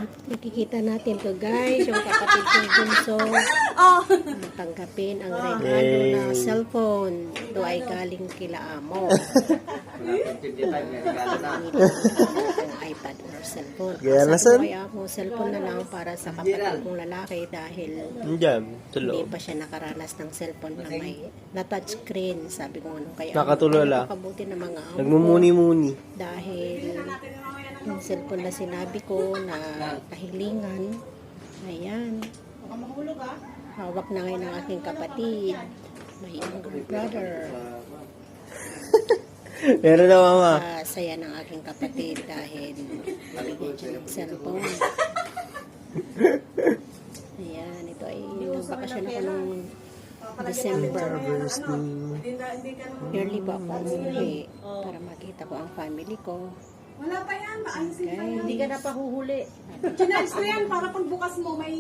Nakikita natin to guys, yung kapatid kong bunso. Tanggapin ang regalo na cellphone. Ito ay galing kila amo. Ang iPad or cellphone. Sabi ko kay amo, cellphone na lang para sa kapatid kong lalaki dahil hindi pa siya nakaranas ng cellphone na may na touchscreen. Sabi ko ano kaya nakatulala. Kabuti ng mga amo Nagmumuni-muni. dahil yung cellphone na sinabi ko na kahilingan, ayan, hawak na ngayon ng aking kapatid, my younger brother. Meron na mama. Saya ng aking kapatid dahil nabigyan siya ng cellphone. Ayan, ito ay nagbakasyon ako nung December. Yearly pa ako umuwi para makita ko ang family ko. Wala pa yan, maayos Okay. Hindi ka na pahuhuli. Chinarge ko yan para pagbukas mo may